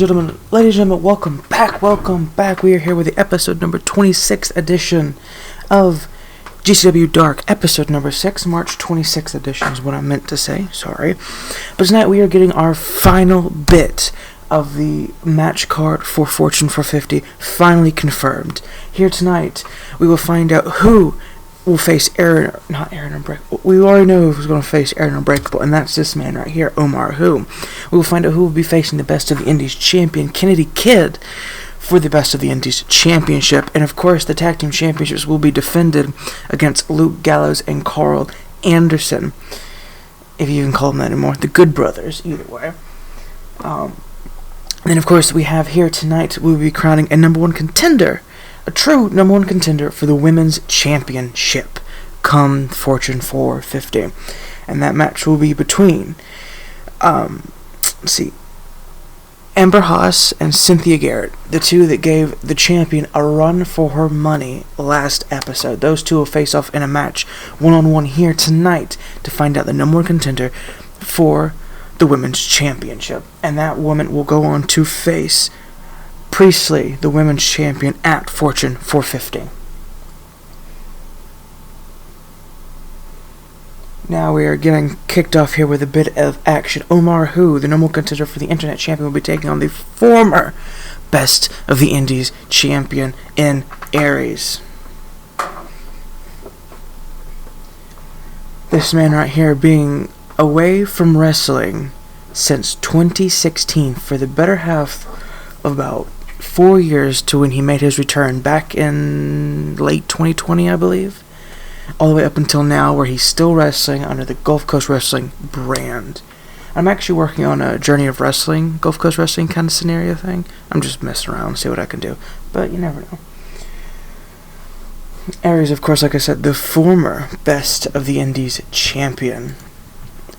Ladies and gentlemen, welcome back. We are here with the episode number 26 edition of GCW Dark, episode number 6, March 26th edition is what I meant to say, sorry. But tonight we are getting our final bit of the match card for Fortune 450 finally confirmed. Here tonight, we will find out who will face Aaron Unbreakable. We already know who's going to face Aaron Unbreakable, and that's this man right here, Omar Who. We will find out who will be facing the Best of the Indies champion, Kennedy Kid, for the Best of the Indies championship. And of course, the tag team championships will be defended against Luke Gallows and Carl Anderson, if you can call them that anymore. The Good Brothers, either way. And then, of course, we have here tonight, we will be crowning a number one contender. A true number one contender for the Women's Championship come Fortune 450. And that match will be between, Amber Haas and Cynthia Garrett, the two that gave the champion a run for her money last episode. Those two will face off in a match one-on-one here tonight to find out the number one contender for the Women's Championship. And that woman will go on to face Priestley, the women's champion, at Fortune 450. Now we are getting kicked off here with a bit of action. Omar Who, the number one contender for the Internet champion, will be taking on the former Best of the Indies champion in Aries. This man right here being away from wrestling since 2016 for the better half of about 4 years to when he made his return back in late 2020, I believe, all the way up until now, where he's still wrestling under the Gulfcoast Wrestling brand. I'm actually working on a Journey of Wrestling, Gulfcoast Wrestling kind of scenario thing. I'm just messing around, see what I can do, but you never know. Aries, of course, like I said, the former Best of the Indies champion.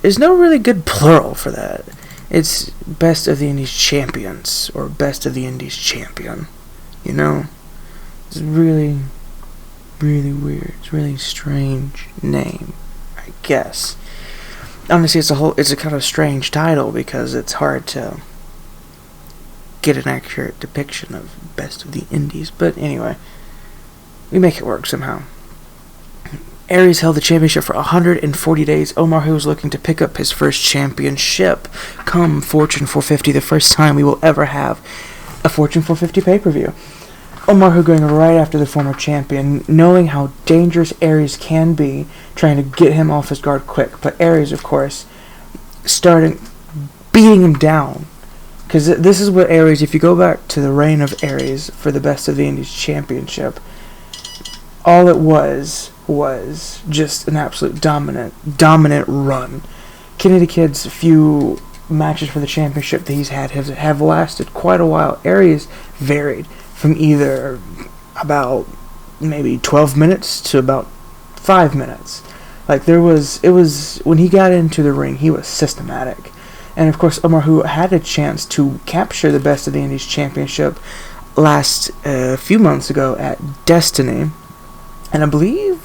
There's no really good plural for that. It's Best of the Indies champions, or Best of the Indies champion. You know? It's really, really weird. It's a really strange name, I guess. Honestly, it's a kind of strange title because it's hard to get an accurate depiction of Best of the Indies. But anyway, we make it work somehow. Aries held the championship for 140 days. Omar Who is looking to pick up his first championship come Fortune 450, the first time we will ever have a Fortune 450 pay-per-view. Omar Who going right after the former champion, knowing how dangerous Aries can be, trying to get him off his guard quick. But Aries, of course, starting beating him down. Because this is what Aries, if you go back to the reign of Aries for the Best of the Indies championship, all it was just an absolute dominant run. Kennedy Kid's few matches for the championship that he's had have lasted quite a while. Aries varied from either about maybe 12 minutes to about 5 minutes. Like it was when he got into the ring, he was systematic. And of course, Omar Who had a chance to capture the Best of the Indies championship last few months ago at Destiny. And I believe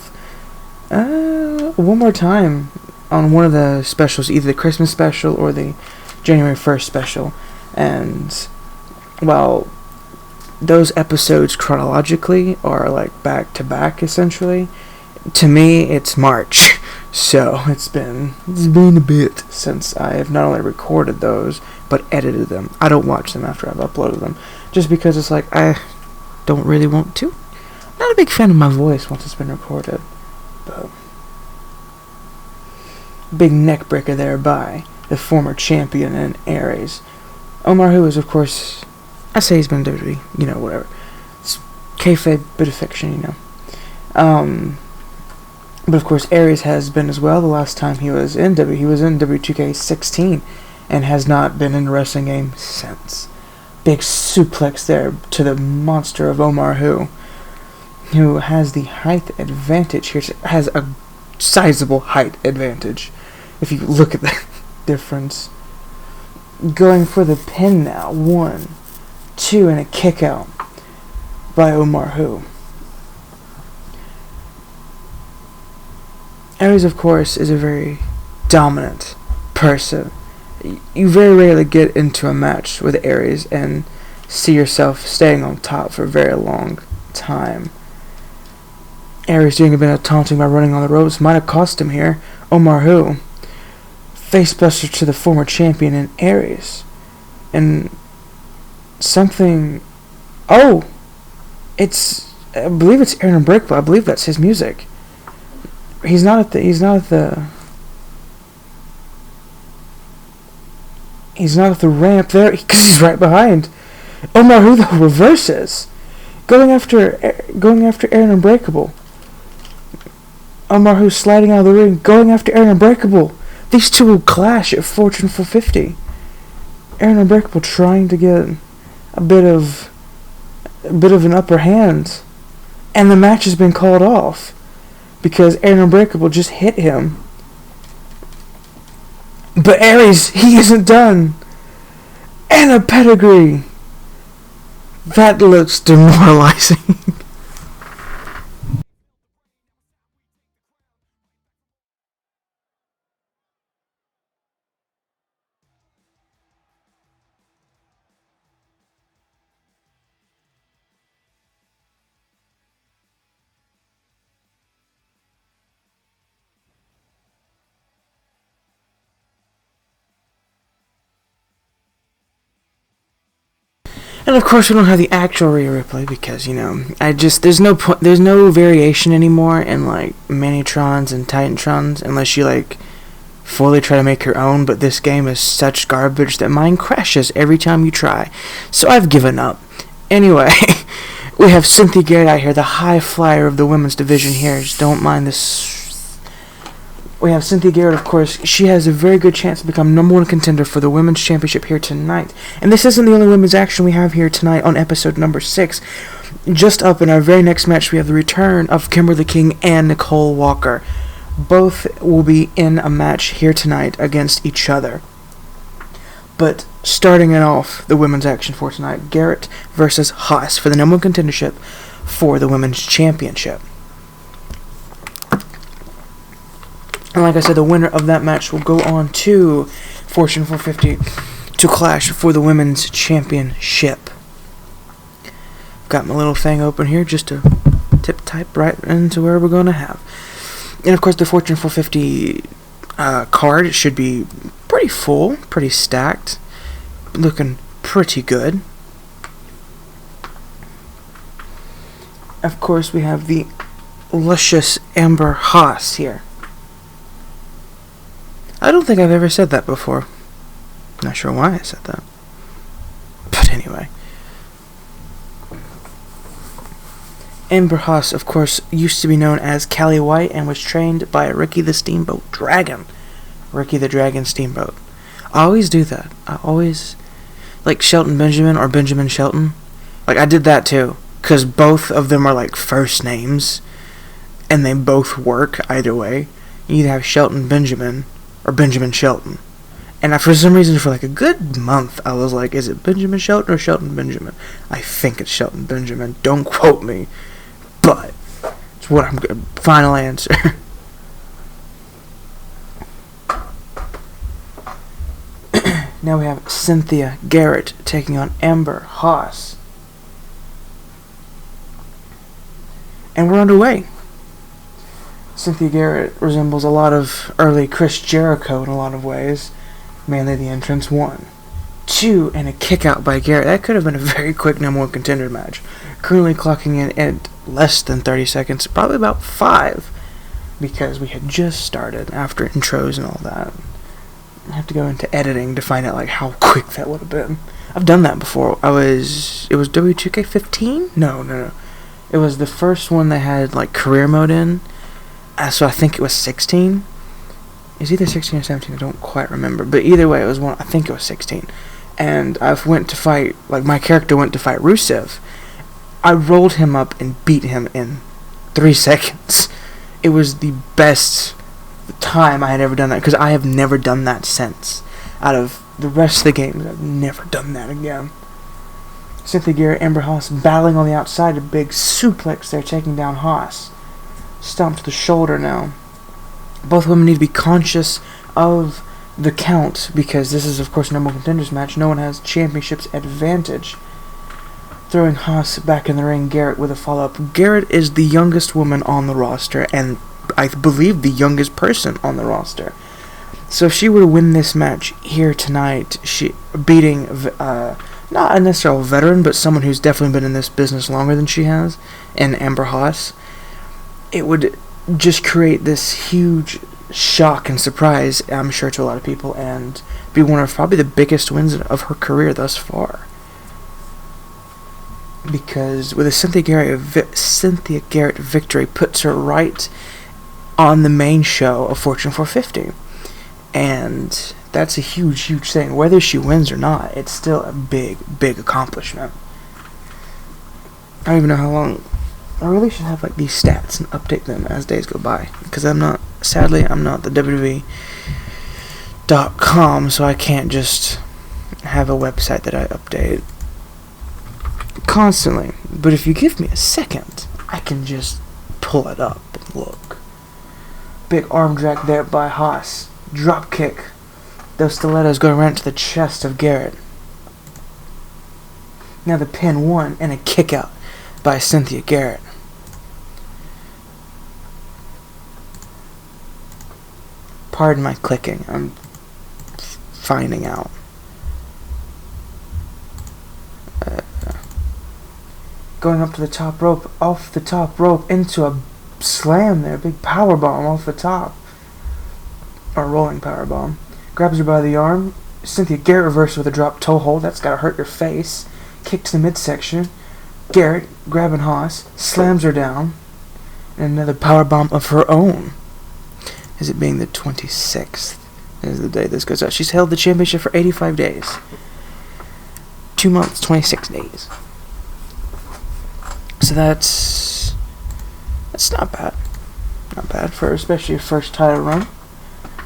one more time on one of the specials, either the Christmas special or the January 1st special. And while those episodes chronologically are like back to back essentially, to me it's March. So it's been a bit since I have not only recorded those but edited them. I don't watch them after I've uploaded them, just because it's like I don't really want to. Not a big fan of my voice once it's been recorded, but big neck breaker there by the former champion in Aries. Omar Who is, of course, I say he's been in WWE, whatever. It's kayfabe, bit of fiction, But of course, Aries has been as well. The last time he was in he was in W2K16 and has not been in the wrestling game since. Big suplex there to the monster of Omar Who has the height advantage here, has a sizable height advantage. If you look at the difference. Going for the pin now. 1, 2, and a kick out by Omar Who. Aries, of course, is a very dominant person. You very rarely get into a match with Aries and see yourself staying on top for a very long time. Aries doing a bit of taunting by running on the ropes might have cost him here. Omar Who, facebuster to the former champion in Aries. And something... Oh! I believe it's Aaron Unbreakable. I believe that's his music. He's not at the ramp there, because he's right behind. Omar Who, though, reverses. Going after Aaron Unbreakable. Omar Who sliding out of the ring, going after Aaron Unbreakable. These two will clash at Fortune 450. Aaron Unbreakable trying to get a bit of an upper hand, and the match has been called off because Aaron Unbreakable just hit him. But Aries, he isn't done. And a pedigree. That looks demoralizing. And of course we don't have the actual replay because, there's no variation anymore in like Manitrons and Titantrons unless you like fully try to make your own, but this game is such garbage that mine crashes every time you try. So I've given up. Anyway, we have Cynthia Garrett out here, the high flyer of the women's division here. Just don't mind this. We have Cynthia Garrett, of course. She has a very good chance to become #1 contender for the Women's Championship here tonight. And this isn't the only women's action we have here tonight on episode number 6. Just up in our very next match, we have the return of Kimberly King and Nicole Walker. Both will be in a match here tonight against each other. But starting it off, the women's action for tonight, Garrett versus Haas for the #1 contendership for the Women's Championship. And like I said, the winner of that match will go on to Fortune 450 to clash for the Women's Championship. Got my little thing open here just to type right into where we're going to have. And of course, the Fortune 450 card should be pretty full, pretty stacked, looking pretty good. Of course, we have the luscious Amber Haas here. I don't think I've ever said that before. Not sure why I said that. But anyway. Amber Haas, of course, used to be known as Callie White and was trained by Ricky the Steamboat Dragon. Ricky the Dragon Steamboat. I always do that. I always... Like Shelton Benjamin or Benjamin Shelton. Like, I did that too. Because both of them are like first names. And they both work either way. You either have Shelton Benjamin or Benjamin Shelton. And for some reason, for like a good month, I was like, is it Benjamin Shelton or Shelton Benjamin? I think it's Shelton Benjamin. Don't quote me. But it's what I'm good. Final answer. Now we have Cynthia Garrett taking on Amber Haas. And we're underway. Cynthia Garrett resembles a lot of early Chris Jericho in a lot of ways. Mainly the entrance. 1, 2, and a kick out by Garrett. That could have been a very quick #1 contender match. Currently clocking in at less than 30 seconds. Probably about 5. Because we had just started after intros and all that. I have to go into editing to find out like how quick that would have been. I've done that before. It was W2K15? No. It was the first one that had like career mode in. So I think it was 16. It's either 16 or 17. I don't quite remember. But either way, it was one. I think it was 16. And I went to fight. Like my character went to fight Rusev. I rolled him up and beat him in 3 seconds. It was the best time I had ever done that because I have never done that since. Out of the rest of the games, I've never done that again. Cynthia Garrett, Amber Haas battling on the outside. A big suplex there, taking down Haas. Stomp to the shoulder now. Both women need to be conscious of the count, because this is, of course, a number one contenders match. No one has championship's advantage. Throwing Haas back in the ring, Garrett with a follow-up. Garrett is the youngest woman on the roster, and I believe the youngest person on the roster. So if she were to win this match here tonight, she beating not a necessarily veteran, but someone who's definitely been in this business longer than she has, and Amber Haas, it would just create this huge shock and surprise, I'm sure, to a lot of people, and be one of probably the biggest wins of her career thus far. Because with a Cynthia Garrett victory puts her right on the main show of Fortune 450. And that's a huge, huge thing. Whether she wins or not, it's still a big, big accomplishment. I don't even know how long. I really should have these stats and update them as days go by. Because sadly, I'm not the WWE.com, so I can't just have a website that I update constantly. But if you give me a second, I can just pull it up and look. Big arm drag there by Haas. Drop kick. Those stilettos going right into the chest of Garrett. Now the pin 1 and a kick out by Cynthia Garrett. Pardon my clicking. I'm finding out. Going up to the top rope, off the top rope, into a slam there. Big power bomb off the top. Or rolling power bomb. Grabs her by the arm. Cynthia Garrett reverses with a drop toe hold. That's gotta hurt your face. Kick to the midsection. Garrett grabbing Haas. Slams her down. And another power bomb of her own. Is it being the 26th? Is the day this goes out. She's held the championship for 85 days. 2 months, 26 days. So that's not bad. Not bad for especially a first title run.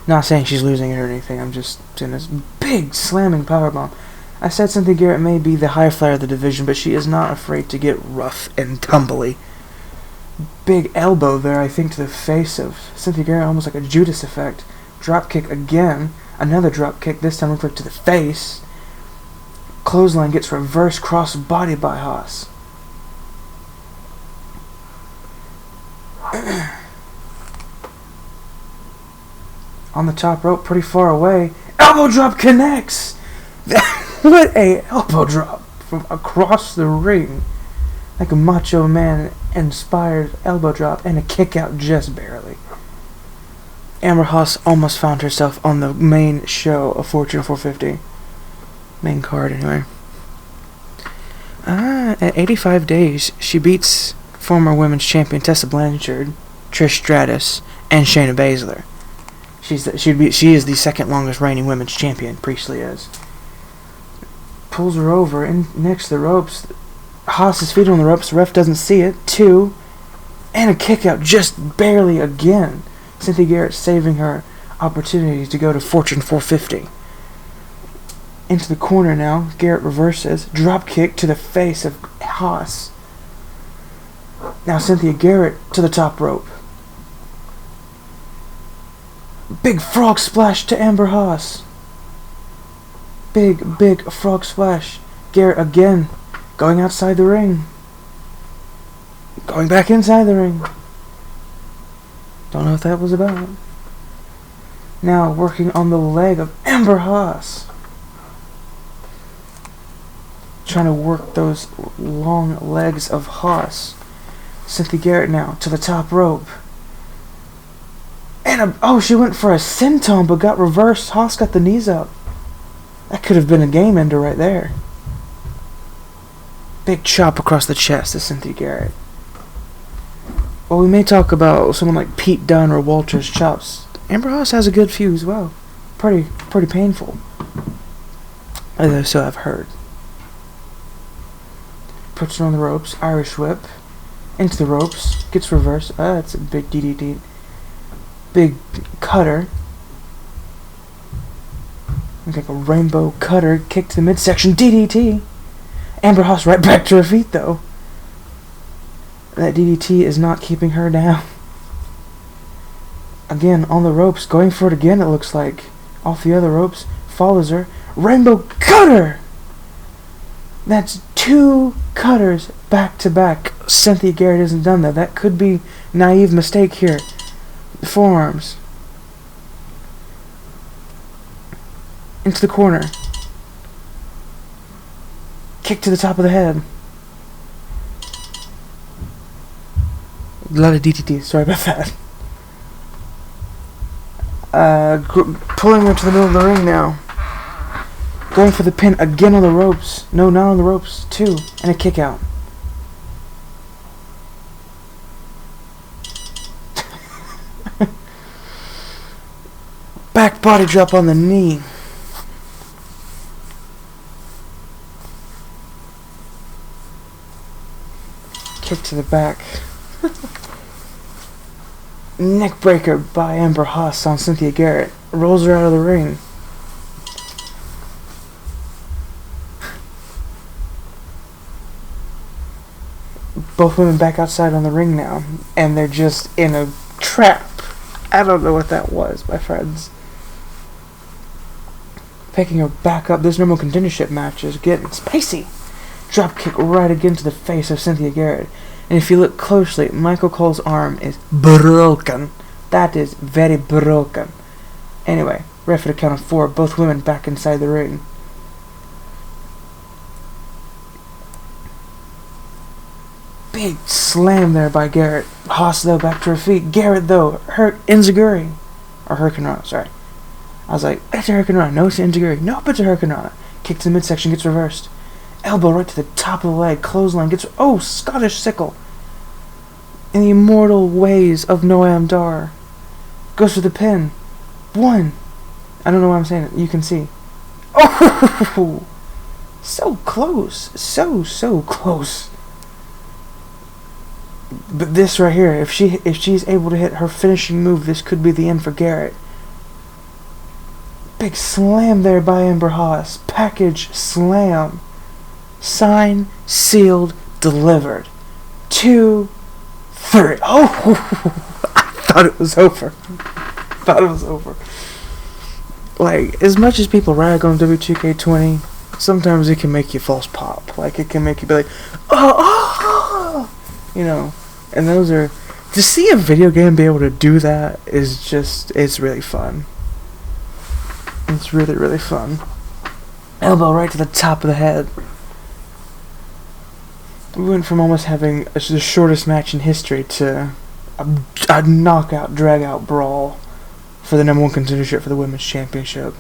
Not saying she's losing it or anything. I'm just saying this big slamming powerbomb. I said Cynthia Garrett may be the high flyer of the division, but she is not afraid to get rough and tumbly. Big elbow there, I think, to the face of Cynthia Garrett, almost like a Judas effect. Drop kick again. Another drop kick, this time looks like to the face. Clothesline gets reverse cross body by Haas. On the top rope, pretty far away. Elbow drop connects! What a elbow drop from across the ring. Like a Macho Man inspired elbow drop and a kick out just barely. Amber Haas almost found herself on the main show of Fortune 450. Main card, anyway. At 85 days, she beats former women's champion Tessa Blanchard, Trish Stratus, and Shayna Baszler. She is the second longest reigning women's champion. Priestley is. Pulls her over and next to the ropes. Haas's feet on the ropes. The ref doesn't see it. 2, and a kick out just barely again. Cynthia Garrett saving her opportunity to go to Fortune 450. Into the corner now. Garrett reverses. Drop kick to the face of Haas. Now Cynthia Garrett to the top rope. Big frog splash to Amber Haas. Big frog splash. Garrett again going outside the ring. Going back inside the ring. Don't know what that was about. Now working on the leg of Amber Haas. Trying to work those long legs of Haas. Cynthia Garrett now to the top rope. And she went for a senton but got reversed. Haas got the knees up. That could have been a game ender right there. Big chop across the chest to Cynthia Garrett. Well, we may talk about someone like Pete Dunne or Walter's chops. Amber Haas has a good few as well. Pretty painful. So I've heard. Puts her on the ropes. Irish whip. Into the ropes. Gets reversed. That's a big DDT. Big cutter. Looks like a rainbow cutter. Kick to the midsection. DDT. Amber Haas right back to her feet, though. That DDT is not keeping her down. Again, on the ropes. Going for it again, it looks like. off the other ropes, follows her, rainbow cutter! That's 2 cutters back to back. Cynthia Garrett hasn't done that. That could be naive mistake here. Forearms. Into the corner. Kick to the top of the head. A lot of DTT, sorry about that. Pulling her to the middle of the ring now. Going for the pin again on the ropes. No, not on the ropes. 2. And a kick out. Back body drop on the knee. Kick to the back. Neck breaker by Amber Haas on Cynthia Garrett. Rolls her out of the ring. Both women back outside on the ring now, and they're just in a trap. I don't know what that was, my friends. Picking her back up. This normal contendership match is getting spicy. Drop kick right again to the face of Cynthia Garrett. And if you look closely, Michael Cole's arm is broken. That is very broken. Anyway, ref at a count of 4. Both women back inside the ring. Big slam there by Garrett. Haas, though, back to her feet. Garrett, though, Enziguri. Or Hurricanrana, sorry. I was like, it's a Hurricanrana. No, it's an Enziguri. Nope, it's a Hurricanrana. Kick to the midsection, gets reversed. Elbow right to the top of the leg. Clothesline gets... Oh, Scottish sickle. In the immortal ways of Noam Dar. Goes for the pin. 1. I don't know why I'm saying it. You can see. Oh! So close. So close. But this right here, if she's able to hit her finishing move, this could be the end for Garrett. Big slam there by Amber Haas. Package slam. Signed, sealed, delivered. 2, 3. Oh! I thought it was over. Like, as much as people rag on W2K20, sometimes it can make you false pop. Like, it can make you be like, oh! You know, and those are... To see a video game be able to do that is just... It's really fun. It's really, really fun. Elbow right to the top of the head. We went from almost having the shortest match in history to a knockout, drag-out brawl for the #1 contendership for the Women's Championship.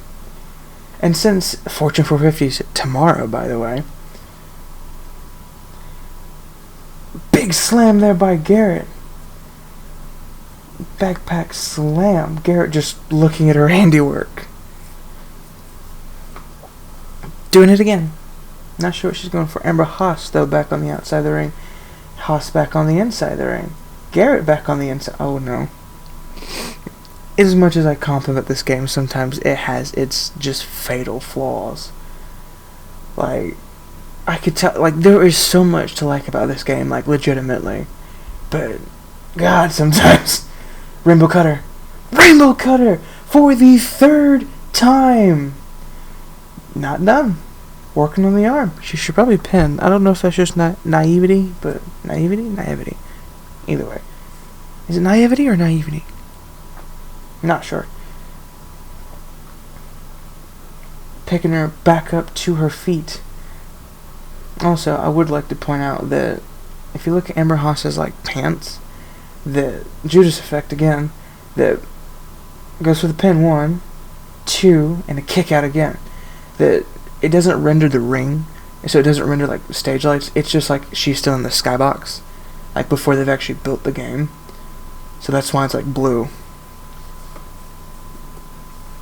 And since Fortune 450's tomorrow, by the way, big slam there by Garrett. Backpack slam. Garrett just looking at her handiwork. Doing it again. Not sure what she's going for. Amber Haas, though, back on the outside of the ring. Haas back on the inside of the ring. Garrett back on the inside. Oh, no. As much as I compliment this game, sometimes it has its just fatal flaws. Like, I could tell, like, there is so much to like about this game, like, legitimately. But, God, sometimes. Rainbow Cutter. Rainbow Cutter! For the 3rd time! Not done. Working on the arm. She should probably pin. I don't know if that's just naivety, but naivety. Either way, is it naivety or naivety? Not sure. Picking her back up to her feet. Also, I would like to point out that if you look at Amber Haas's like pants, the Judas effect again, that goes for the pin 1, 2, and a kick out again. That it doesn't render the ring, so it doesn't render like stage lights. It's just like she's still in the skybox, like before they've actually built the game. So that's why it's like blue.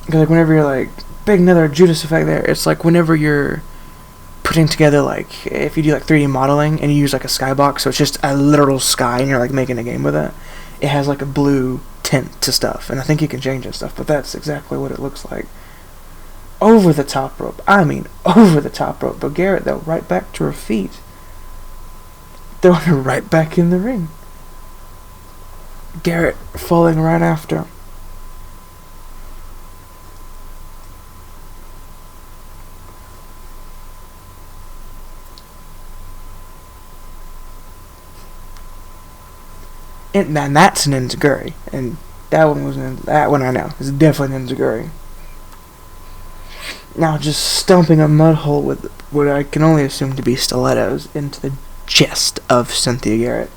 Because like whenever you're like another Judas effect there, it's like whenever you're putting together like if you do like 3D modeling and you use like a skybox, so it's just a literal sky and you're like making a game with it. It has like a blue tint to stuff, and I think you can change it stuff, but that's exactly what it looks like. Over the top rope. I mean, over the top rope. But Garrett, though, right back to her feet. Throwing her right back in the ring. Garrett falling right after. And that's an enziguri. And that one I know. It's definitely an enziguri. Now just stomping a mud hole with what I can only assume to be stilettos into the chest of Cynthia Garrett.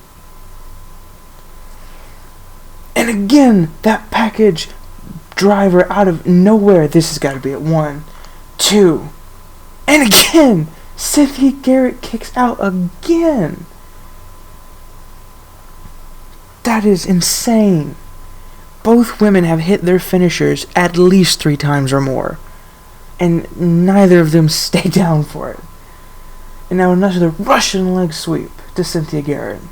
And again, that package driver out of nowhere. This has got to be at 1, 2, and again, Cynthia Garrett kicks out again. That is insane. Both women have hit their finishers at least 3 times or more, and neither of them stay down for it. And now another Russian leg sweep to Cynthia Garrett.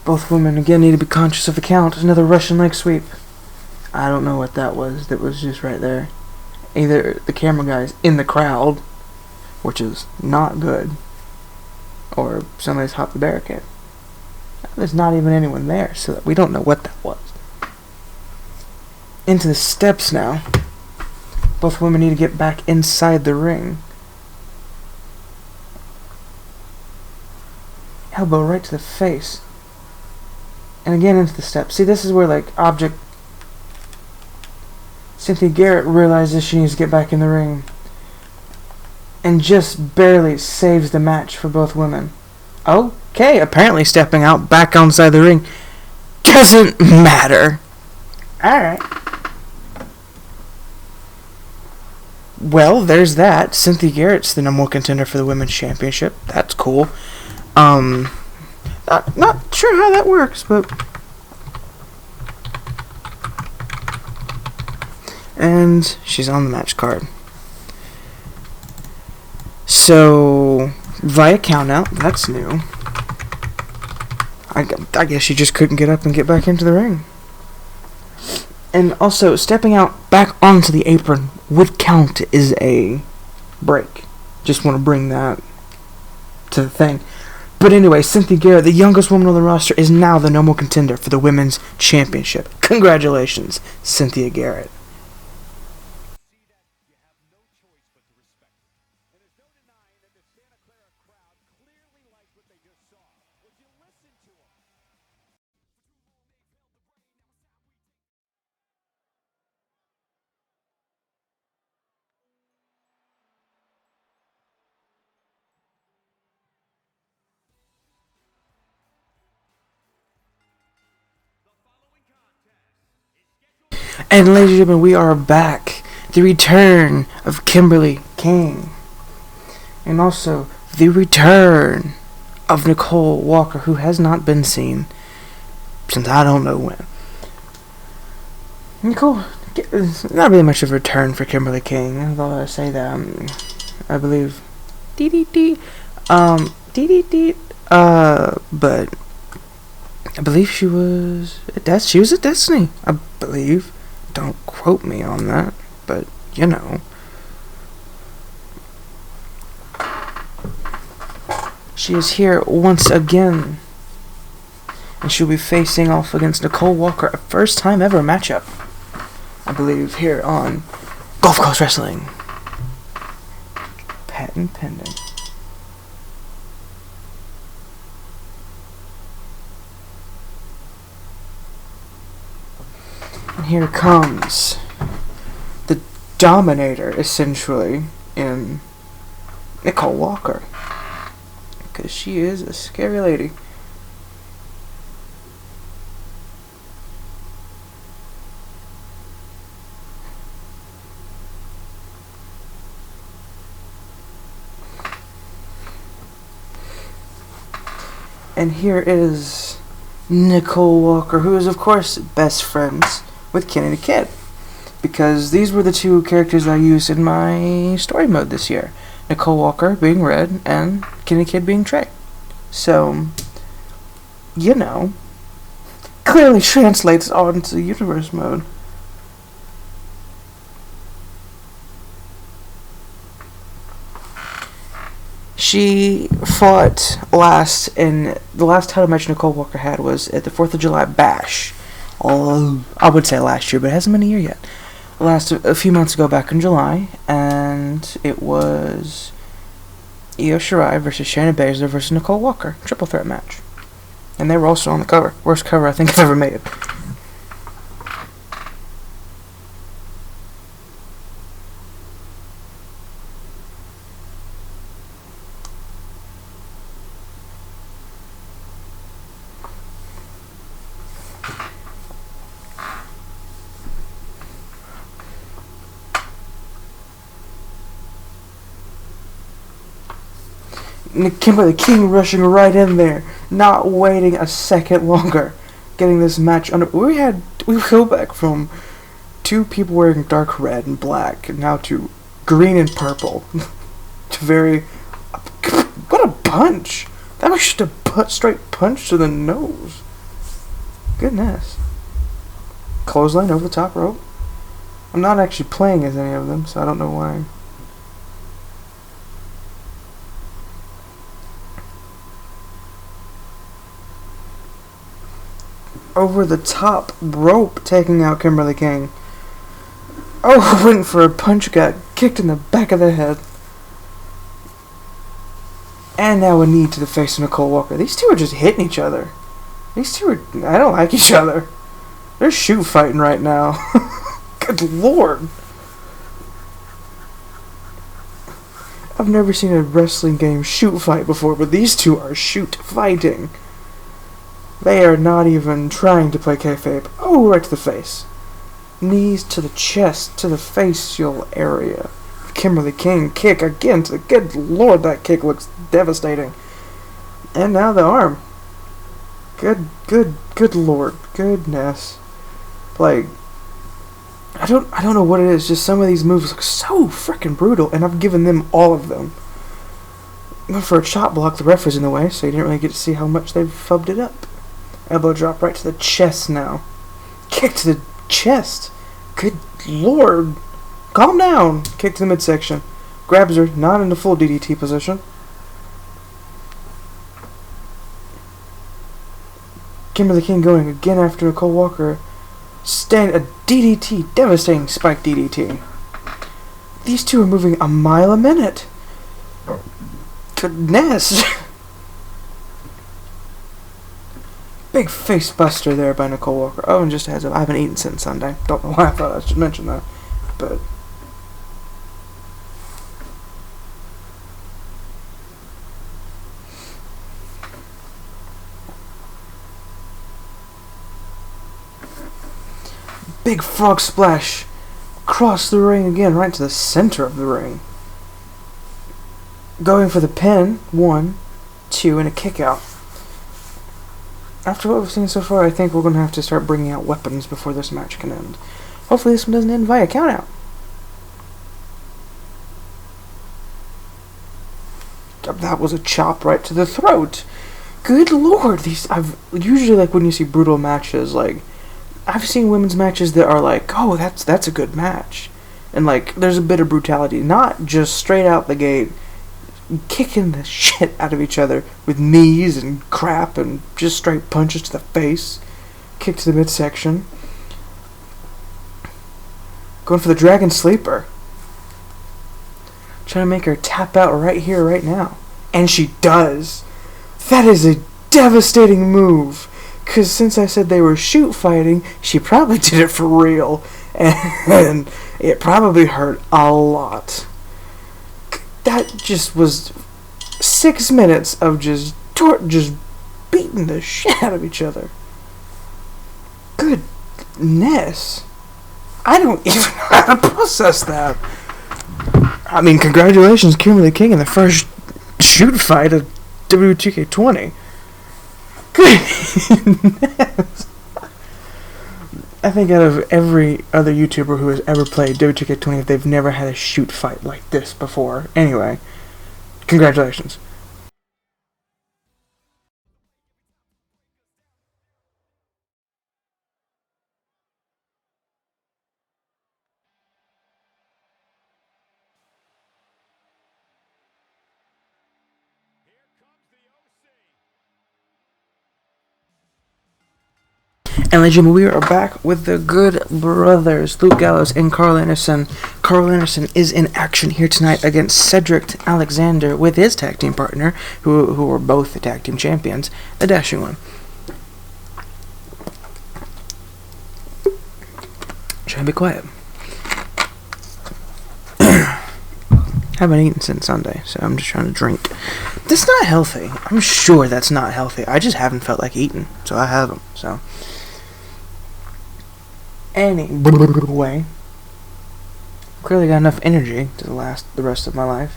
Both women again need to be conscious of the count. Another Russian leg sweep. I don't know what that was. That was just right there. Either the camera guy's in the crowd, which is not good, or somebody's hopped the barricade. There's not even anyone there, so we don't know what that was. Into the steps now. Both women need to get back inside the ring. Elbow right to the face. And again into the steps. See, this is where, Cynthia Garrett realizes she needs to get back in the ring. And just barely saves the match for both women. Okay, apparently stepping out back outside the ring doesn't matter. Alright. Well, there's that. Cynthia Garrett's the number 1 contender for the Women's Championship. That's cool. Not sure how that works, but... And she's on the match card. So, via countout, that's new. I guess she just couldn't get up and get back into the ring. And also, stepping out back onto the apron would count as a break. Just want to bring that to the thing. But anyway, Cynthia Garrett, the youngest woman on the roster, is now the number 1 contender for the Women's Championship. Congratulations, Cynthia Garrett. And ladies and gentlemen, we are back. The return of Kimberly King. And also, the return of Nicole Walker, who has not been seen since I don't know when. Nicole, it's not really much of a return for Kimberly King. I thought I'd say that. I believe. But I believe she was at Destiny, I believe. Don't quote me on that, but you know. She is here once again, and she'll be facing off against Nicole Walker, a first time ever matchup, I believe, here on Gulfcoast Wrestling. Patent pending. And here comes the Dominator, essentially, in Nicole Walker. Because she is a scary lady. And here is Nicole Walker, who is, of course, best friends with Kenny the Kid, because these were the 2 characters I used in my story mode this year. Nicole Walker being Red, and Kenny the Kid being Trey. So, you know, clearly translates onto universe mode. She fought last, and the last title match Nicole Walker had was at the 4th of July Bash. I would say last year, but it hasn't been a year yet. Last a few months ago, back in July, and it was Io Shirai versus Shayna Baszler versus Nicole Walker, triple threat match, and they were also on the cover. Worst cover I think I've ever made. Kimberly King rushing right in there, not waiting a second longer, getting this match under. We go back from two people wearing dark red and black, and now to green and purple. To very, what a punch! That was just a straight punch to the nose. Goodness. Clothesline over the top rope. I'm not actually playing as any of them, so I don't know why. Over the top rope, taking out Kimberly King. Oh, went for a punch, got kicked in the back of the head. And now a knee to the face of Nicole Walker. These two are just hitting each other. These two are... I don't like each other. They're shoot fighting right now. Good lord. I've never seen a wrestling game shoot fight before, but these two are shoot fighting. They are not even trying to play kayfabe. Oh, right to the face. Knees to the chest, to the facial area. Kimberly King kick again to the... Good lord, that kick looks devastating. And now the arm. Good lord. Goodness. Like, I don't know what it is, just some of these moves look so freaking brutal, and I've given them all of them. Went for a chop block, the ref was in the way, so you didn't really get to see how much they've fubbed it up. Elbow drop right to the chest now. Kick to the chest. Good lord. Calm down. Kick to the midsection. Grabs her, not in the full DDT position. Kimberly King going again after Nicole Walker. A DDT. Devastating spike DDT. These two are moving a mile a minute. Goodness. Big face buster there by Nicole Walker. Oh, and just a heads up, I haven't eaten since Sunday. Don't know why I thought I should mention that. But big frog splash. Across the ring again, right to the center of the ring. Going for the pin. 1, 2, and a kick out. After what we've seen so far, I think we're going to have to start bringing out weapons before this match can end. Hopefully this one doesn't end via countout. That was a chop right to the throat. Good lord, I've usually, like, when you see brutal matches, like, I've seen women's matches that are like, oh, that's a good match. And, like, there's a bit of brutality. Not just straight out the gate kicking the shit out of each other with knees and crap and just straight punches to the face. Kick to the midsection. Going for the Dragon Sleeper. Trying to make her tap out right here, right now. And she does. That is a devastating move. Because since I said they were shoot fighting, she probably did it for real. And it probably hurt a lot. That just was 6 minutes of just beating the shit out of each other. Goodness. I don't even know how to process that. I mean, congratulations, Kimberly King, in the first shoot fight of WTK20. Goodness. I think out of every other YouTuber who has ever played WTK20, they've never had a shoot fight like this before. Anyway, congratulations. And ladies and gentlemen, we are back with the Good Brothers, Luke Gallows and Carl Anderson. Carl Anderson is in action here tonight against Cedric Alexander with his tag team partner, who are both the tag team champions, the Dashing One. Try to be quiet. Haven't eaten since Sunday, so I'm just trying to drink. That's not healthy. I'm sure that's not healthy. I just haven't felt like eating, so I haven't. So anyway, clearly got enough energy to last the rest of my life.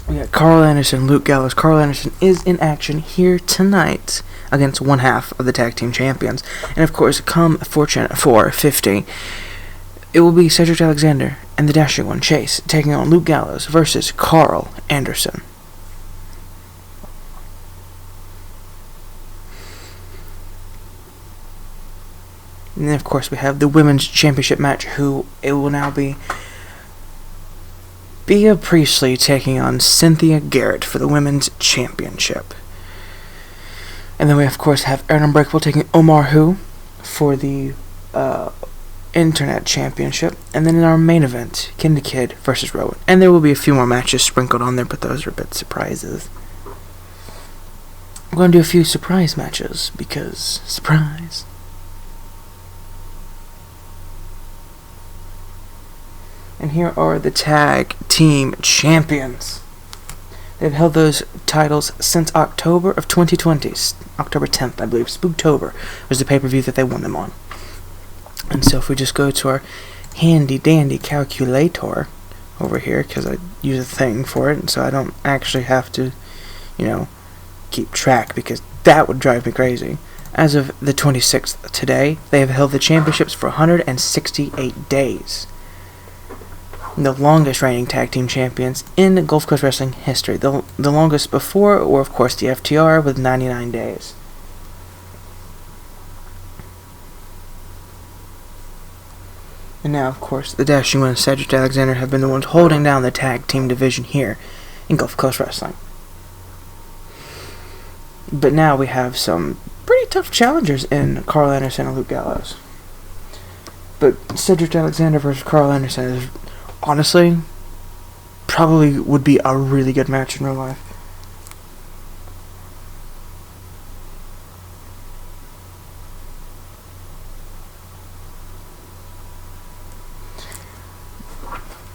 We got Carl Anderson, Luke Gallows. Carl Anderson is in action here tonight against one half of the tag team champions, and of course, come Fortune 450. It will be Cedric Alexander and the Dashing One, Chase, taking on Luke Gallows versus Carl Anderson. And then, of course, we have the Women's Championship match, who it will now be Bea Priestley taking on Cynthia Garrett for the Women's Championship. And then we, of course, have Aaron Unbreakable taking Omar Hu for the Internet Championship. And then in our main event, Ken the Kid versus Rowan. And there will be a few more matches sprinkled on there, but those are a bit surprises. I'm going to do a few surprise matches, because surprise. And here are the tag team champions. They've held those titles since October of 2020. October 10th, I believe. Spooktober was the pay-per-view that they won them on. And so if we just go to our handy-dandy calculator over here, because I use a thing for it, and so I don't actually have to, keep track, because that would drive me crazy. As of the 26th today, they have held the championships for 168 days. The longest reigning tag team champions in Gulfcoast Wrestling history. The longest before were, of course, the FTR with 99 days. And now, of course, the Dashing One and Cedric Alexander have been the ones holding down the tag team division here in Gulfcoast Wrestling. But now we have some pretty tough challengers in Carl Anderson and Luke Gallows. But Cedric Alexander versus Carl Anderson is honestly probably would be a really good match in real life.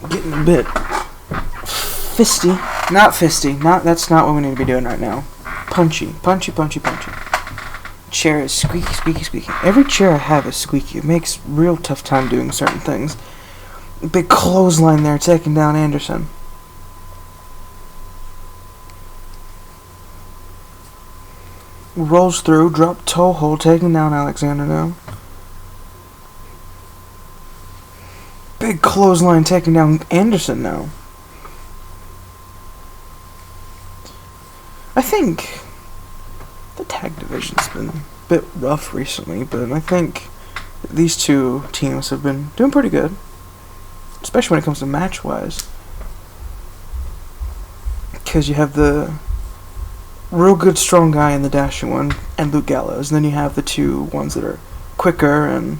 Getting a bit fisty. Not fisty. That's not what we need to be doing right now. Punchy. Chair is squeaky. Every chair I have is squeaky. It makes real tough time doing certain things. Big clothesline there, taking down Anderson. Rolls through, drop toe hold, taking down Alexander now. Big clothesline, taking down Anderson now. I think the tag division's been a bit rough recently, but I think these two teams have been doing pretty good. Especially when it comes to match-wise. Because you have the real good strong guy in the Dashing One and Luke Gallows. And then you have the two ones that are quicker and,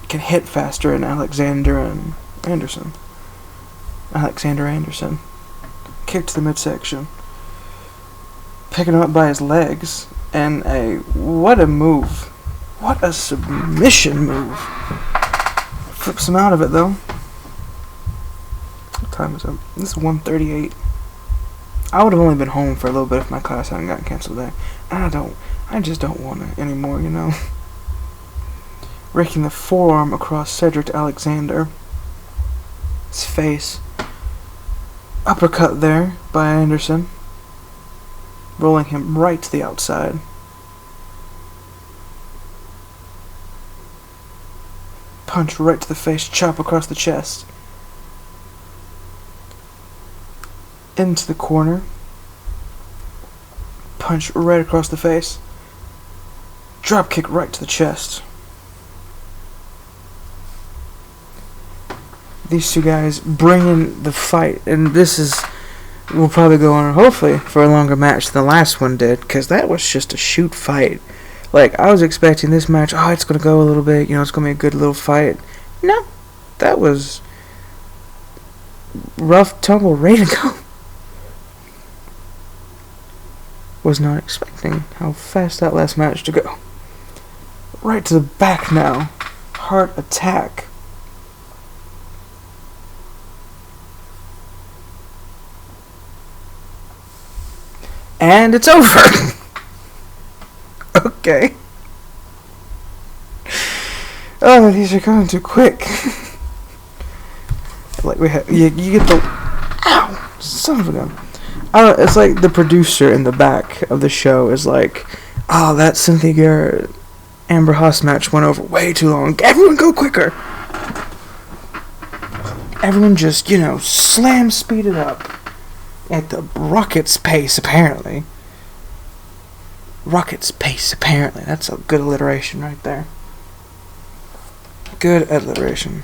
can hit faster in Alexander Anderson. Kick to the midsection. Picking him up by his legs. And what a move. What a submission move. Flips him out of it, though. What time is it? This is 1:38. I would have only been home for a little bit if my class hadn't gotten canceled there. I just don't want it anymore, Raking the forearm across Cedric Alexander. His face. Uppercut there by Anderson. Rolling him right to the outside. Punch right to the face, chop across the chest. Into the corner. Punch right across the face. Drop kick right to the chest. These two guys bringing the fight, and this will probably go on, hopefully, for a longer match than the last one did, because that was just a shoot fight. Like, I was expecting this match, oh, it's going to go a little bit, it's going to be a good little fight. No, that was rough tumble, ready to go. Was not expecting how fast that last match to go. Right to the back now. Heart attack. And it's over. Okay. Oh, these are going too quick. Like you get the, ow, son of a gun. I don't know, it's like the producer in the back of the show is like, oh, that Cynthia Garrett Amber Haas match went over way too long. Everyone go quicker. Everyone just, slam speed it up at the rocket's pace, apparently. Rocket's pace, apparently. That's a good alliteration right there. Good alliteration.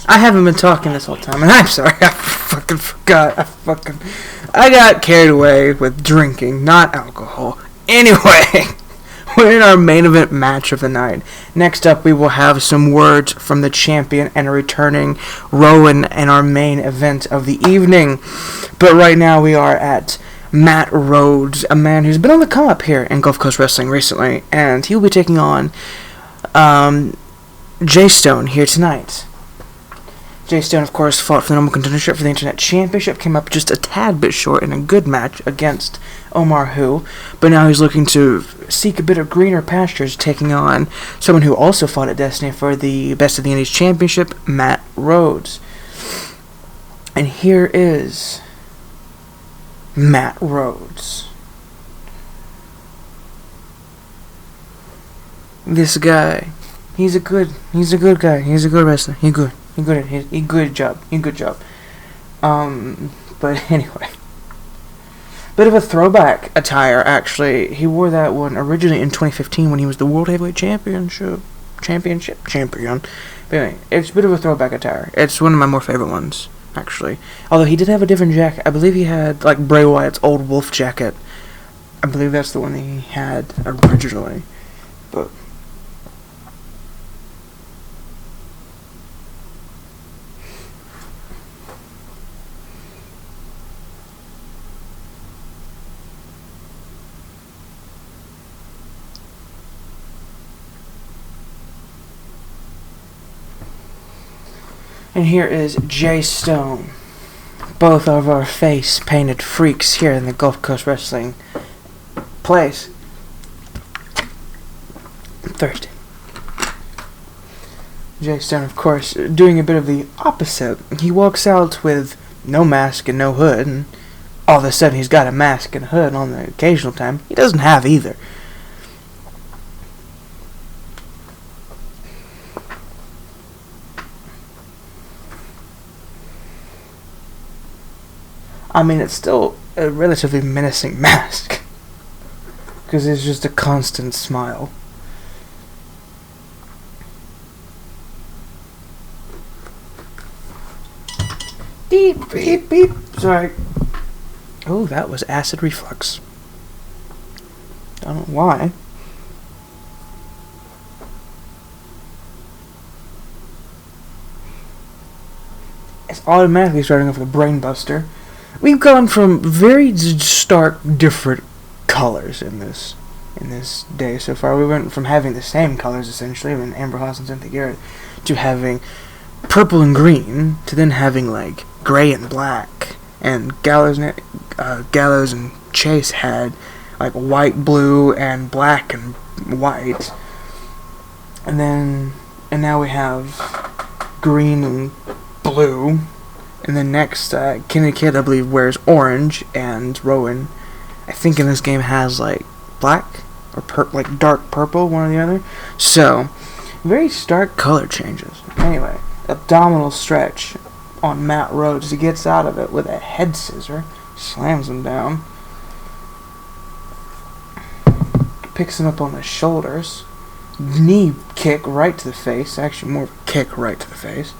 I haven't been talking this whole time, and I'm sorry. I fucking forgot. I got carried away with drinking, not alcohol. Anyway, we're in our main event match of the night. Next up, we will have some words from the champion and a returning Rowan in our main event of the evening. But right now, we are at Matt Rhodes, a man who's been on the come up here in Gulf Coast Wrestling recently, and he will be taking on Jay Stone here tonight. Jay Stone, of course, fought for the number one contendership for the Internet Championship, came up just a tad bit short in a good match against Omar Hu, but now he's looking to seek a bit of greener pastures, taking on someone who also fought at Destiny for the Best of the Indies Championship, Matt Rhodes. And here is Matt Rhodes. This guy, he's a good guy. He's a good wrestler. He good job. But anyway, bit of a throwback attire. Actually, he wore that one originally in 2015 when he was the World Heavyweight Champion. But anyway, it's a bit of a throwback attire. It's one of my more favorite ones, actually. Although he did have a different jacket. I believe he had like Bray Wyatt's old wolf jacket. I believe that's the one that he had originally. But And here is Jay Stone. Both of our face painted freaks here in the Gulf Coast Wrestling place. Thursday. Jay Stone, of course, doing a bit of the opposite. He walks out with no mask and no hood, and all of a sudden he's got a mask and a hood on the occasional time. He doesn't have either. I mean, it's still a relatively menacing mask, because it's just a constant smile. Beep, beep, beep. Sorry. Oh, that was acid reflux. I don't know why. It's automatically starting off with a brain buster. We've gone from very stark, different colors in this day so far. We went from having the same colors essentially, when Amber Haas and Cynthia Garrett, to having purple and green, to then having like gray and black. And Gallows and Chase had like white, blue, and black and white. And now we have green and blue. And then next, Kenny Kidd, I believe, wears orange, and Rowan, I think in this game, has like black or like dark purple, one or the other. So, very stark color changes. Anyway, abdominal stretch on Matt Rhodes. He gets out of it with a head scissor, slams him down, picks him up on the shoulders, knee kick right to the face. Actually, more of a kick right to the face.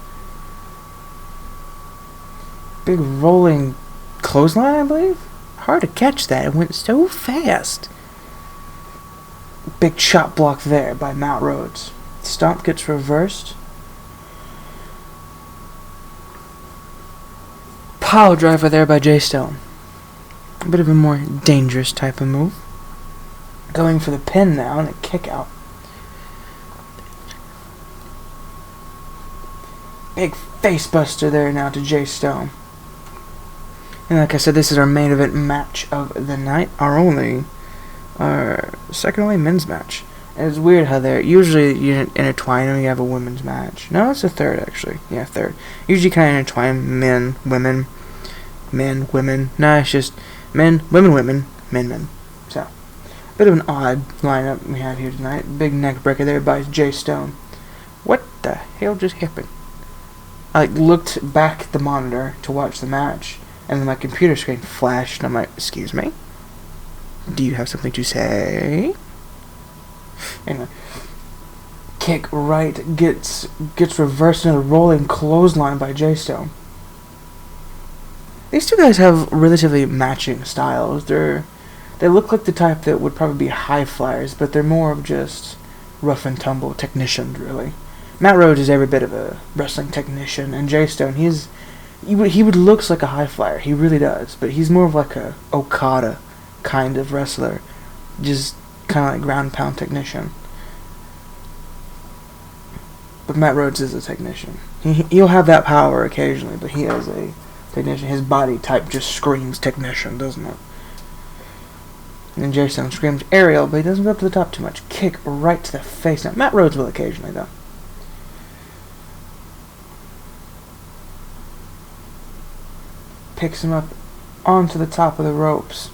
Big rolling clothesline, I believe. Hard to catch that. It went so fast. Big chop block there by Matt Rhodes. Stomp gets reversed. Pile driver there by Jay Stone. A bit of a more dangerous type of move. Going for the pin now and a kick out. Big face buster there now to Jay Stone. And like I said, this is our main event match of the night. Our second only men's match. And it's weird how they're usually you intertwine them. You have a women's match. No, it's a third actually. Yeah, third. Usually kind of intertwine men, women. No, it's just men, women, men. So, bit of an odd lineup we have here tonight. Big neck breaker there by Jay Stone. What the hell just happened? I looked back at the monitor to watch the match. And then my computer screen flashed, and I'm like, excuse me? Do you have something to say? Anyway. Kick right, gets reversed in a rolling clothesline by Jay Stone. These two guys have relatively matching styles. They look like the type that would probably be high flyers, but they're more of just rough and tumble technicians, really. Matt Rhodes is every bit of a wrestling technician, and Jay Stone, he would looks like a high flyer. He really does. But he's more of like a Okada kind of wrestler. Just kind of like ground pound technician. But Matt Rhodes is a technician. He'll have that power occasionally, but he is a technician. His body type just screams technician, doesn't it? And Jay Stone screams aerial, but he doesn't go up to the top too much. Kick right to the face. Now, Matt Rhodes will occasionally, though. Picks him up onto the top of the ropes,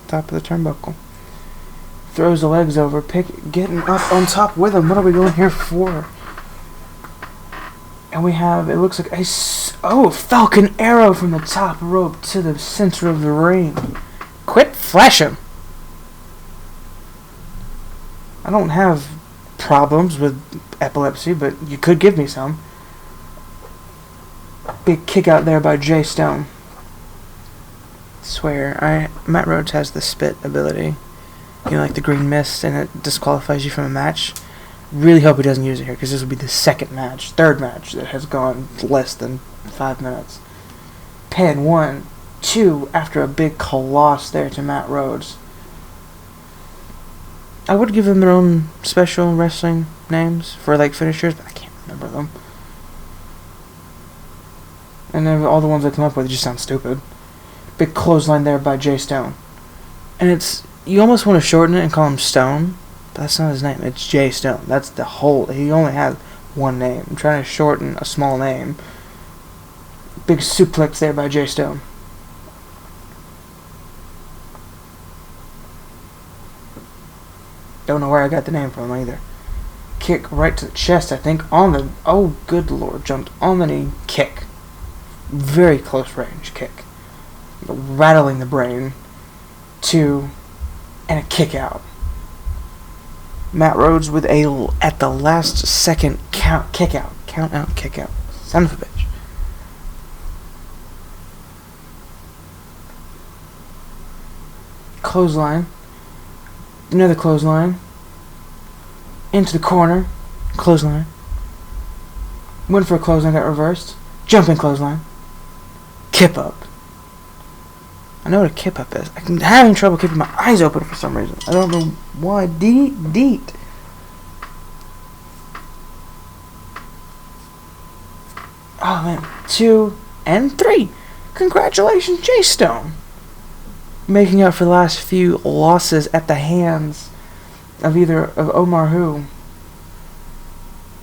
top of the turnbuckle. Throws the legs over, getting up on top with him. What are we going here for? And we have, it looks like a Falcon Arrow from the top rope to the center of the ring. Quit flashing. I don't have problems with epilepsy, but you could give me some. Big kick out there by Jay Stone. Swear, Matt Rhodes has the spit ability. You know, like the green mist, and it disqualifies you from a match. Really hope he doesn't use it here, because this will be the third match that has gone less than 5 minutes. Pin 1, 2 after a big coloss there to Matt Rhodes. I would give them their own special wrestling names for like finishers, but I can't remember them. And then all the ones I come up with just sound stupid. Big clothesline there by Jay Stone. And it's, you almost want to shorten it and call him Stone, but that's not his name. It's Jay Stone. That's the whole, he only has one name. I'm trying to shorten a small name. Big suplex there by Jay Stone. Don't know where I got the name from either. Kick right to the chest, I think, on the, oh good lord, jumped on the knee, kick. Very close range kick. Rattling the brain. 2, and a kick out. Matt Rhodes with a, at the last second, kick out. Count out, kick out. Son of a bitch. Clothesline. Another clothesline. Into the corner. Clothesline. Went for a clothesline, got reversed. Jumping clothesline. Kip up. I know what a kip up is. I'm having trouble keeping my eyes open for some reason. I don't know why. Deet. Oh man. 2 and 3. Congratulations, Jay Stone. Making up for the last few losses at the hands of either of Omar Who.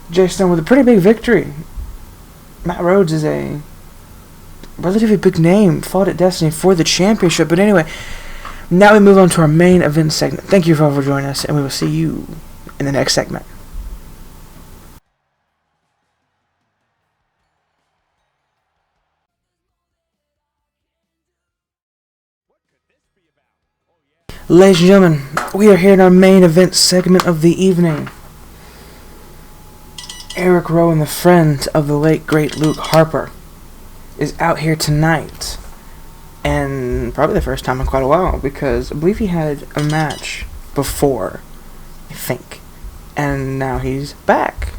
Jay Stone with a pretty big victory. Matt Rhodes is a relatively big name. Fought at Destiny for the championship. But anyway, now we move on to our main event segment. Thank you for joining us, and we will see you in the next segment. Ladies and gentlemen, we are here in our main event segment of the evening. Eric Rowan, the friend of the late great Luke Harper, is out here tonight. And probably the first time in quite a while, because I believe he had a match before, I think. And now he's back.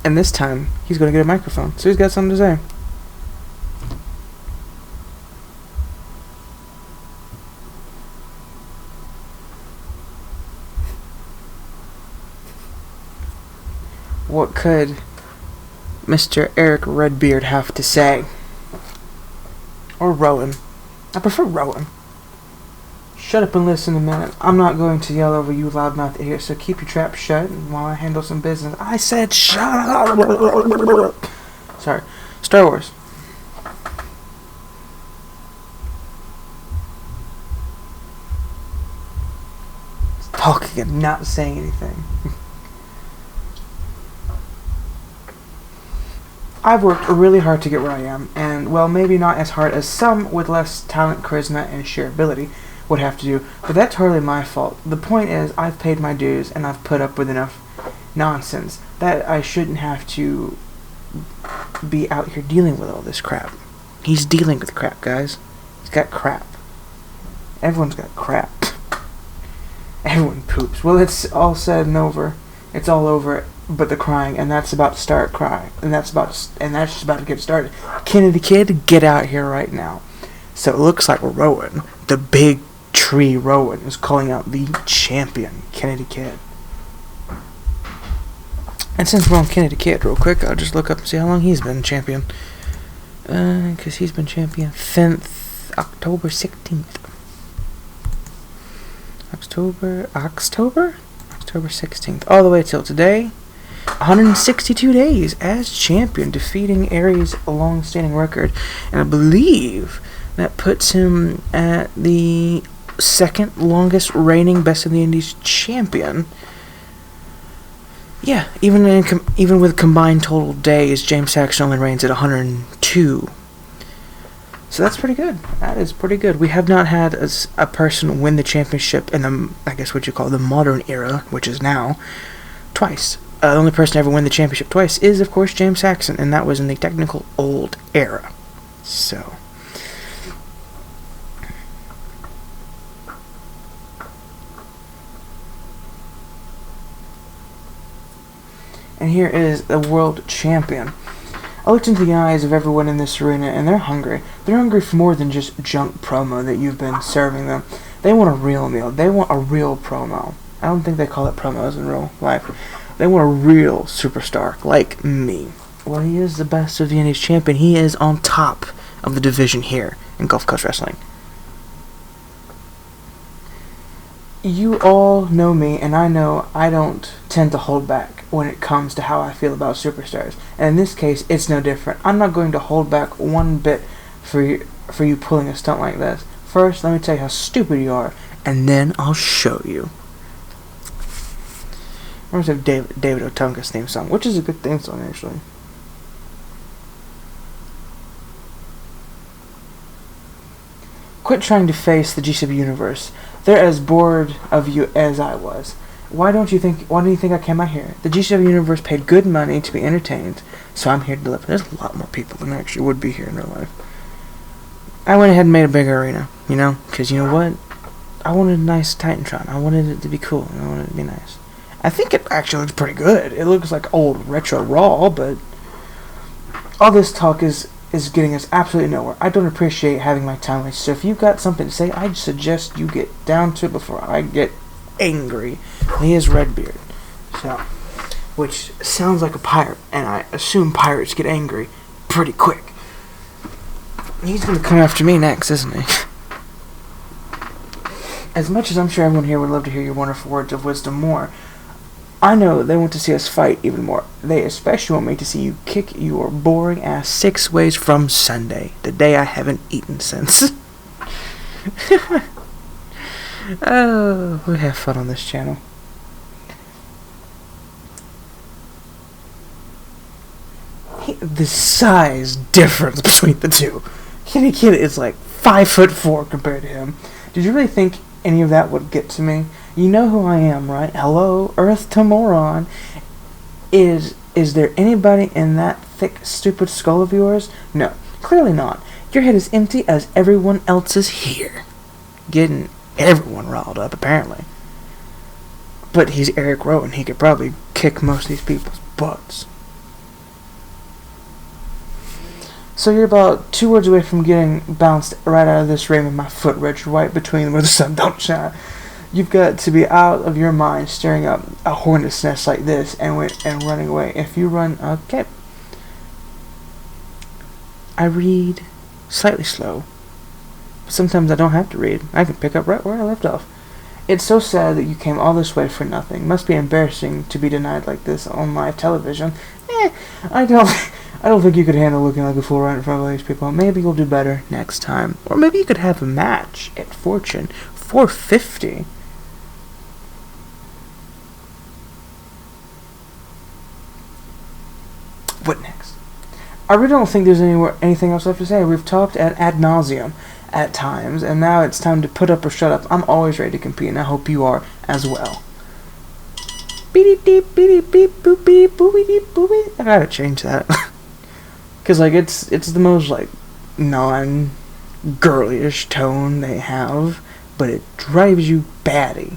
And this time, he's going to get a microphone. So he's got something to say. What could Mr. Eric Redbeard have to say? Or Rowan. I prefer Rowan. Shut up and listen a minute. I'm not going to yell over you loudmouth here, so keep your trap shut while I handle some business. I said shut up! Sorry. Star Wars. Talking and not saying anything. I've worked really hard to get where I am, and, well, maybe not as hard as some with less talent, charisma, and sheer ability would have to do, but that's hardly my fault. The point is, I've paid my dues, and I've put up with enough nonsense that I shouldn't have to be out here dealing with all this crap. He's dealing with crap, guys. He's got crap. Everyone's got crap. Everyone poops. Well, it's all said and over. It's all over. But the crying, and that's about to start crying, and that's just about to get started. Kennedy Kid, get out here right now. So it looks like Rowan, the big tree Rowan, is calling out the champion, Kennedy Kid. And since we're on Kennedy Kid, real quick, I'll just look up and see how long he's been champion. Because he's been champion since October 16th. October 16th, all the way till today. 162 days as champion, defeating Aries' long-standing record, and I believe that puts him at the second longest reigning Best of the Indies champion. Yeah, even with combined total days, James Saxon only reigns at 102. So that's pretty good. That is pretty good. We have not had a person win the championship in the, I guess what you call the modern era, which is now, twice. The only person to ever win the championship twice is, of course, James Saxon, and that was in the technical old era. So. And here is the world champion. I looked into the eyes of everyone in this arena, and they're hungry. They're hungry for more than just junk promo that you've been serving them. They want a real meal. They want a real promo. I don't think they call it promos in real life. They want a real superstar like me. Well, he is the best of the Indies champion. He is on top of the division here in Gulf Coast Wrestling. You all know me, and I know I don't tend to hold back when it comes to how I feel about superstars. And in this case, it's no different. I'm not going to hold back one bit for you pulling a stunt like this. First, let me tell you how stupid you are, and then I'll show you. Reminds me of David Otunga's theme song, which is a good theme song, actually. Quit trying to face the GCW universe. They're as bored of you as I was. Why do you think I came out here? The GCW universe paid good money to be entertained, so I'm here to deliver. There's a lot more people than actually would be here in real life. I went ahead and made a big arena, because you know what? I wanted a nice Titantron. I wanted it to be cool. I wanted it to be nice. I think it actually looks pretty good. It looks like old retro Raw, but all this talk is getting us absolutely nowhere. I don't appreciate having my time wasted. So if you've got something to say, I'd suggest you get down to it before I get angry. He is Redbeard, which sounds like a pirate, and I assume pirates get angry pretty quick. He's going to come after me next, isn't he? As much as I'm sure everyone here would love to hear your wonderful words of wisdom more, I know they want to see us fight even more. They especially want me to see you kick your boring ass 6 ways from Sunday, the day I haven't eaten since. Oh, we have fun on this channel. The size difference between the two. Kitty Kid is like 5'4" compared to him. Did you really think any of that would get to me? You know who I am, right? Hello, Earth to Moron. Is there anybody in that thick, stupid skull of yours? No, clearly not. Your head is empty as everyone else's here. Getting everyone riled up, apparently. But he's Eric Rowan. He could probably kick most of these people's butts. So you're about 2 words away from getting bounced right out of this ring with my foot red white between where the sun don't shine. You've got to be out of your mind staring up a hornet's nest like this and running away. If you run, okay. I read slightly slow. But sometimes I don't have to read. I can pick up right where I left off. It's so sad that you came all this way for nothing. Must be embarrassing to be denied like this on live television. I don't think you could handle looking like a fool right in front of all these people. Maybe you'll do better next time. Or maybe you could have a match at Fortune 450. What next? I really don't think there's anything else left to say. We've talked ad nauseum at times, and now it's time to put up or shut up. I'm always ready to compete, and I hope you are as well. Beep beep beep boop beep boopy beep boopy. I gotta change that. Cause it's the most non-girlyish tone they have, but it drives you batty.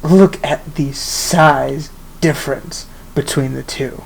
Look at the size difference between the two.